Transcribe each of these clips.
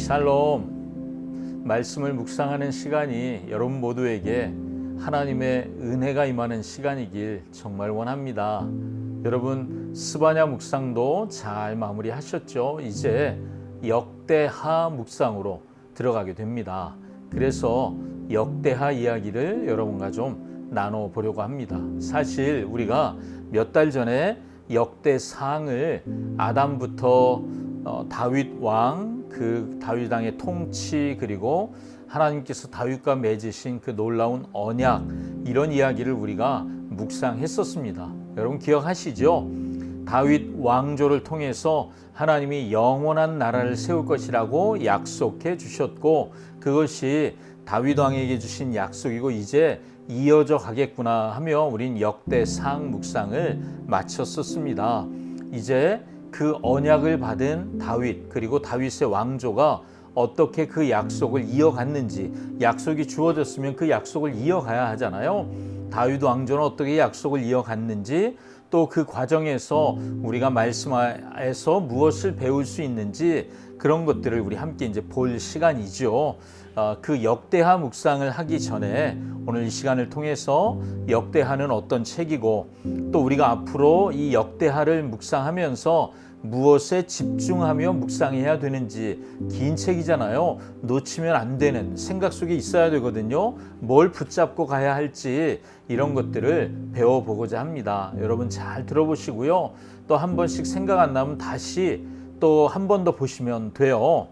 샬롬. 말씀을 묵상하는 시간이 여러분 모두에게 하나님의 은혜가 임하는 시간이길 정말 원합니다. 여러분 스바냐 묵상도 잘 마무리하셨죠? 이제 역대하 묵상으로 들어가게 됩니다. 그래서 역대하 이야기를 여러분과 좀 나눠보려고 합니다. 사실 우리가 몇 달 전에 역대상을 아담부터 다윗 왕, 그 다윗 왕의 통치, 그리고 하나님께서 다윗과 맺으신 그 놀라운 언약, 이런 이야기를 우리가 묵상했었습니다. 여러분 기억하시죠? 다윗 왕조를 통해서 하나님이 영원한 나라를 세울 것이라고 약속해 주셨고, 그것이 다윗 왕에게 주신 약속이고 이제 이어져 가겠구나 하며 우린 역대상 묵상을 마쳤었습니다. 이제 그 언약을 받은 다윗, 그리고 다윗의 왕조가 어떻게 그 약속을 이어갔는지, 약속이 주어졌으면 그 약속을 이어가야 하잖아요. 다윗 왕조는 어떻게 약속을 이어갔는지, 또 그 과정에서 우리가 말씀에서 무엇을 배울 수 있는지, 그런 것들을 우리 함께 이제 볼 시간이죠. 그 역대하 묵상을 하기 전에 오늘 이 시간을 통해서 역대하는 어떤 책이고, 또 우리가 앞으로 이 역대하를 묵상하면서 무엇에 집중하며 묵상해야 되는지, 긴 책이잖아요. 놓치면 안 되는, 생각 속에 있어야 되거든요. 뭘 붙잡고 가야 할지 이런 것들을 배워보고자 합니다. 여러분 잘 들어보시고요. 또 한 번씩 생각 안 나면 다시 또 한 번 더 보시면 돼요.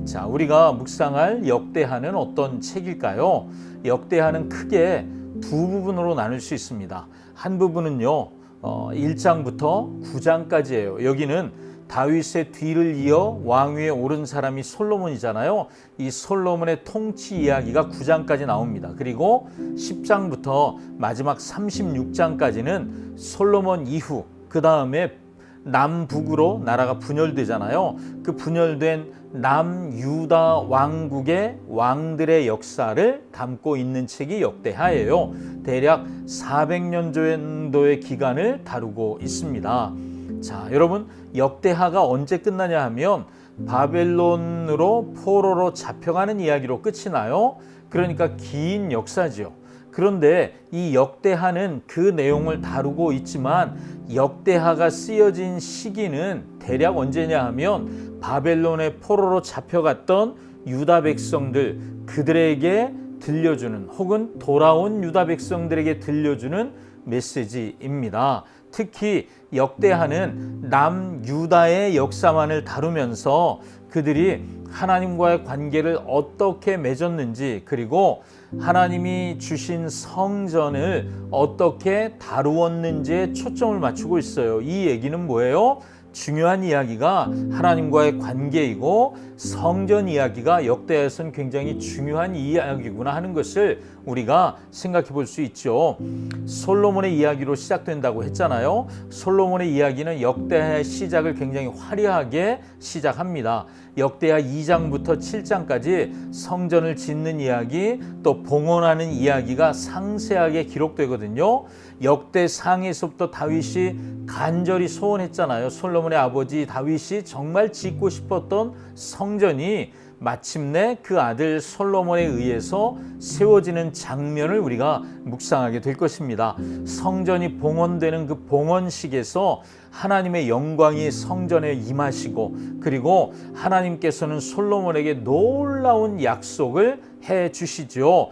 자, 우리가 묵상할 역대하는 어떤 책일까요? 역대하는 크게 두 부분으로 나눌 수 있습니다. 한 부분은요, 1장부터 9장까지예요. 여기는 다윗의 뒤를 이어 왕위에 오른 사람이 솔로몬이잖아요. 이 솔로몬의 통치 이야기가 9장까지 나옵니다. 그리고 10장부터 마지막 36장까지는 솔로몬 이후, 그 다음에 남북으로 나라가 분열되잖아요. 그 분열된 남유다 왕국의 왕들의 역사를 담고 있는 책이 역대하예요. 대략 400년 정도의 기간을 다루고 있습니다. 자, 여러분 역대하가 언제 끝나냐 하면 바벨론으로 포로로 잡혀가는 이야기로 끝이 나요. 그러니까 긴 역사죠. 그런데 이 역대하는 그 내용을 다루고 있지만 역대하가 쓰여진 시기는 대략 언제냐 하면 바벨론의 포로로 잡혀갔던 유다 백성들, 그들에게 들려주는, 혹은 돌아온 유다 백성들에게 들려주는 메시지입니다. 특히 역대하는 남유다의 역사만을 다루면서 그들이 하나님과의 관계를 어떻게 맺었는지, 그리고 하나님이 주신 성전을 어떻게 다루었는지에 초점을 맞추고 있어요. 이 얘기는 뭐예요? 중요한 이야기가 하나님과의 관계이고 성전 이야기가 역대하에서는 굉장히 중요한 이야기구나 하는 것을 우리가 생각해 볼 수 있죠. 솔로몬의 이야기로 시작된다고 했잖아요. 솔로몬의 이야기는 역대하의 시작을 굉장히 화려하게 시작합니다. 역대하 2장부터 7장까지 성전을 짓는 이야기, 또 봉헌하는 이야기가 상세하게 기록되거든요. 역대상에서부터 다윗이 간절히 소원했잖아요. 솔로몬의 아버지 다윗이 정말 짓고 싶었던 성전이 마침내 그 아들 솔로몬에 의해서 세워지는 장면을 우리가 묵상하게 될 것입니다. 성전이 봉헌되는 그 봉헌식에서 하나님의 영광이 성전에 임하시고, 그리고 하나님께서는 솔로몬에게 놀라운 약속을 해 주시죠.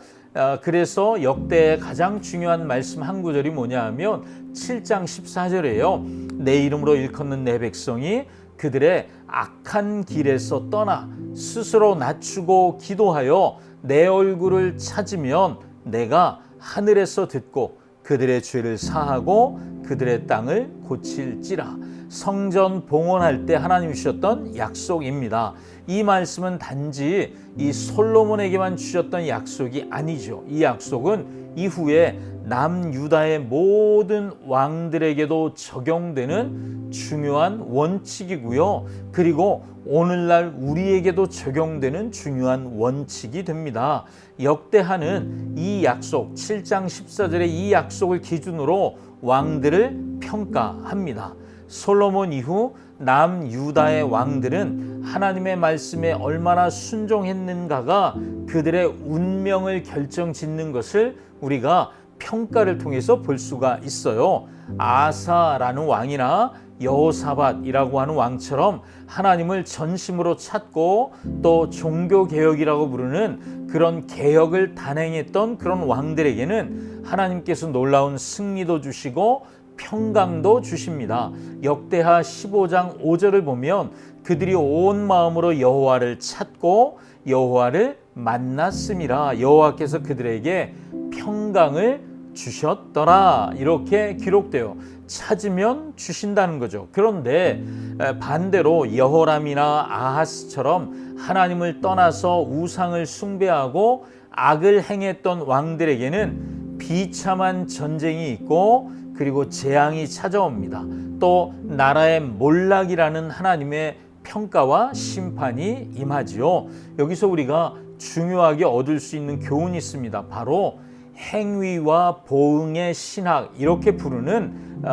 그래서 역대의 가장 중요한 말씀 한 구절이 뭐냐 하면 7장 14절이에요. 내 이름으로 일컫는 내 백성이 그들의 악한 길에서 떠나 스스로 낮추고 기도하여 내 얼굴을 찾으면 내가 하늘에서 듣고 그들의 죄를 사하고 그들의 땅을 고칠지라. 성전 봉헌할 때 하나님이 주셨던 약속입니다. 이 말씀은 단지 이 솔로몬에게만 주셨던 약속이 아니죠. 이 약속은 이후에 남유다의 모든 왕들에게도 적용되는 중요한 원칙이고요. 그리고 오늘날 우리에게도 적용되는 중요한 원칙이 됩니다. 역대하는 이 약속, 7장 14절의 이 약속을 기준으로 왕들을 평가합니다. 솔로몬 이후 남유다의 왕들은 하나님의 말씀에 얼마나 순종했는가가 그들의 운명을 결정짓는 것을 우리가 평가를 통해서 볼 수가 있어요. 아사라는 왕이나 여호사밧이라고 하는 왕처럼 하나님을 전심으로 찾고 또 종교개혁이라고 부르는 그런 개혁을 단행했던 그런 왕들에게는 하나님께서 놀라운 승리도 주시고 평강도 주십니다. 역대하 15장 5절을 보면 그들이 온 마음으로 여호와를 찾고 여호와를 만났음이라 여호와께서 그들에게 평강을 주셨더라 이렇게 기록돼요. 찾으면 주신다는 거죠. 그런데 반대로 여호람이나 아하스처럼 하나님을 떠나서 우상을 숭배하고 악을 행했던 왕들에게는 비참한 전쟁이 있고 그리고 재앙이 찾아옵니다. 또 나라의 몰락이라는 하나님의 평가와 심판이 임하지요. 여기서 우리가 중요하게 얻을 수 있는 교훈이 있습니다. 바로 행위와 보응의 신학 이렇게 부르는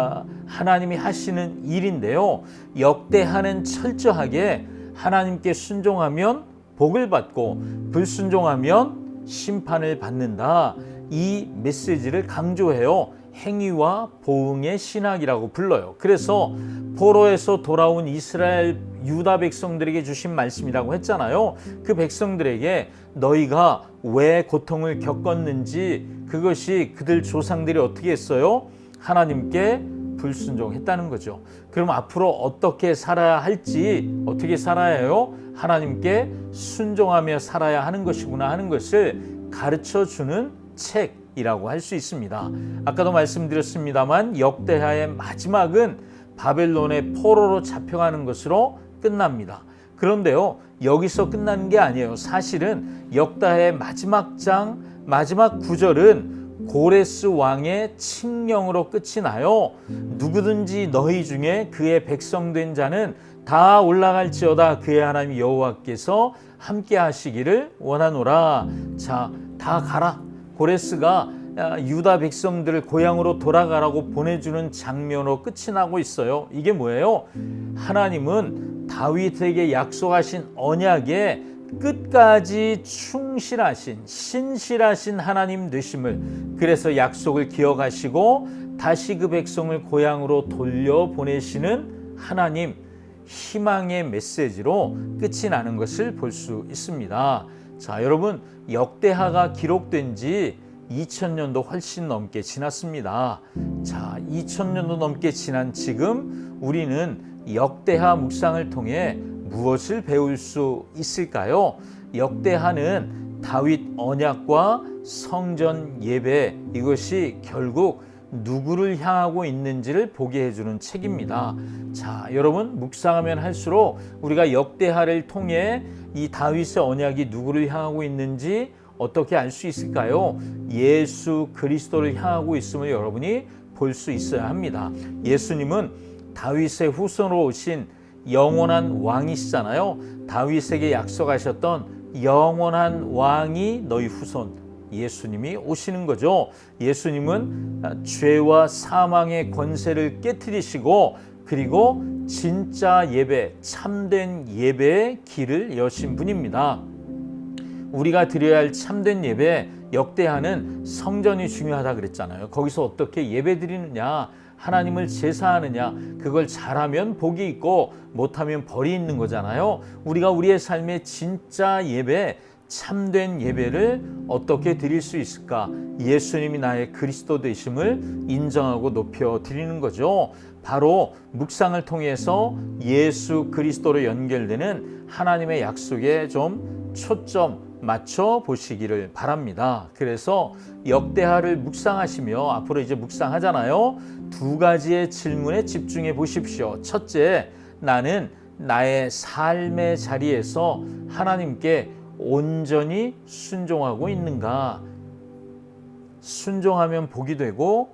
하나님이 하시는 일인데요. 역대하는 철저하게 하나님께 순종하면 복을 받고 불순종하면 심판을 받는다. 이 메시지를 강조해요. 행위와 보응의 신학이라고 불러요. 그래서 포로에서 돌아온 이스라엘 유다 백성들에게 주신 말씀이라고 했잖아요. 그 백성들에게 너희가 왜 고통을 겪었는지 그것이 그들 조상들이 어떻게 했어요? 하나님께 불순종했다는 거죠. 그럼 앞으로 어떻게 살아야 할지 어떻게 살아야 해요? 하나님께 순종하며 살아야 하는 것이구나 하는 것을 가르쳐주는 책이라고 할 수 있습니다. 아까도 말씀드렸습니다만 역대하의 마지막은 바벨론의 포로로 잡혀가는 것으로 끝납니다. 그런데요, 여기서 끝나는 게 아니에요. 사실은 역대하의 마지막 장, 마지막 구절은 고레스 왕의 칙령으로 끝이 나요. 누구든지 너희 중에 그의 백성된 자는 다 올라갈지어다 그의 하나님 여호와께서 함께 하시기를 원하노라. 자, 다 가라. 고레스가 유다 백성들을 고향으로 돌아가라고 보내주는 장면으로 끝이 나고 있어요. 이게 뭐예요? 하나님은 다윗에게 약속하신 언약에 끝까지 충실하신 신실하신 하나님 되심을, 그래서 약속을 기억하시고 다시 그 백성을 고향으로 돌려보내시는 하나님, 희망의 메시지로 끝이 나는 것을 볼 수 있습니다. 자, 여러분, 역대하가 기록된 지 2000년도 훨씬 넘게 지났습니다. 자, 2000년도 넘게 지난 지금 우리는 역대하 묵상을 통해 무엇을 배울 수 있을까요? 역대하는 다윗 언약과 성전 예배, 이것이 결국 누구를 향하고 있는지를 보게 해주는 책입니다. 자, 여러분, 묵상하면 할수록 우리가 역대하를 통해 이 다윗의 언약이 누구를 향하고 있는지 어떻게 알 수 있을까요? 예수 그리스도를 향하고 있음을 여러분이 볼 수 있어야 합니다. 예수님은 다윗의 후손으로 오신 영원한 왕이시잖아요. 다윗에게 약속하셨던 영원한 왕이 너희 후손 예수님이 오시는 거죠. 예수님은 죄와 사망의 권세를 깨트리시고 그리고 진짜 예배, 참된 예배의 길을 여신 분입니다. 우리가 드려야 할 참된 예배, 역대하는 성전이 중요하다 그랬잖아요. 거기서 어떻게 예배 드리느냐, 하나님을 제사하느냐, 그걸 잘하면 복이 있고 못하면 벌이 있는 거잖아요. 우리가 우리의 삶에 진짜 예배, 참된 예배를 어떻게 드릴 수 있을까? 예수님이 나의 그리스도 되심을 인정하고 높여 드리는 거죠. 바로 묵상을 통해서 예수 그리스도로 연결되는 하나님의 약속에 좀 초점 맞춰 보시기를 바랍니다. 그래서 역대하를 묵상하시며 앞으로 이제 묵상하잖아요. 두 가지의 질문에 집중해 보십시오. 첫째, 나는 나의 삶의 자리에서 하나님께 온전히 순종하고 있는가? 순종하면 복이 되고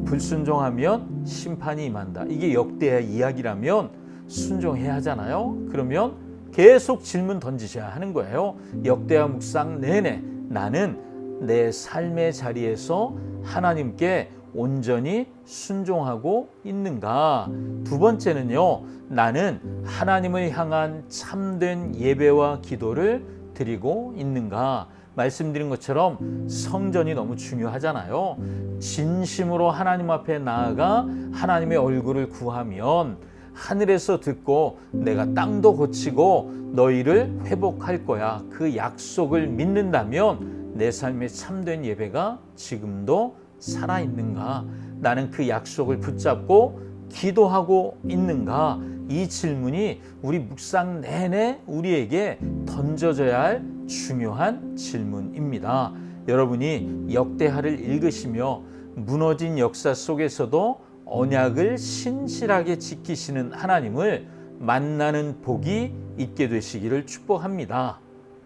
불순종하면 심판이 임한다. 이게 역대하 이야기라면 순종해야 하잖아요. 그러면 계속 질문 던지셔야 하는 거예요. 역대하 묵상 내내 나는 내 삶의 자리에서 하나님께 온전히 순종하고 있는가? 두 번째는요, 나는 하나님을 향한 참된 예배와 기도를 드리고 있는가? 말씀드린 것처럼 성전이 너무 중요하잖아요. 진심으로 하나님 앞에 나아가 하나님의 얼굴을 구하면 하늘에서 듣고 내가 땅도 고치고 너희를 회복할 거야. 그 약속을 믿는다면 내 삶의 참된 예배가 지금도 살아있는가? 나는 그 약속을 붙잡고 기도하고 있는가? 이 질문이 우리 묵상 내내 우리에게 던져져야 할 중요한 질문입니다. 여러분이 역대하를 읽으시며 무너진 역사 속에서도 언약을 신실하게 지키시는 하나님을 만나는 복이 있게 되시기를 축복합니다.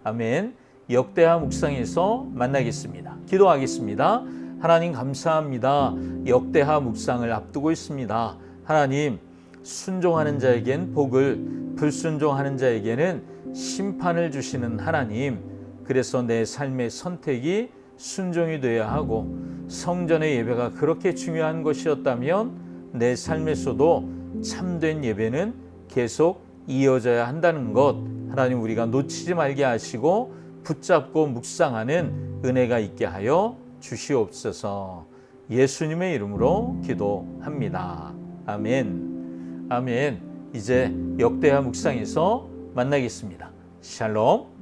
아멘. 역대하 묵상에서 만나겠습니다. 기도하겠습니다. 하나님 감사합니다. 역대하 묵상을 앞두고 있습니다. 하나님, 순종하는 자에겐 복을, 불순종하는 자에게는 심판을 주시는 하나님, 그래서 내 삶의 선택이 순종이 되어야 하고 성전의 예배가 그렇게 중요한 것이었다면 내 삶에서도 참된 예배는 계속 이어져야 한다는 것, 하나님 우리가 놓치지 말게 하시고 붙잡고 묵상하는 은혜가 있게 하여 주시옵소서. 예수님의 이름으로 기도합니다. 아멘. 아멘. 이제 역대하 묵상에서 만나겠습니다. 샬롬.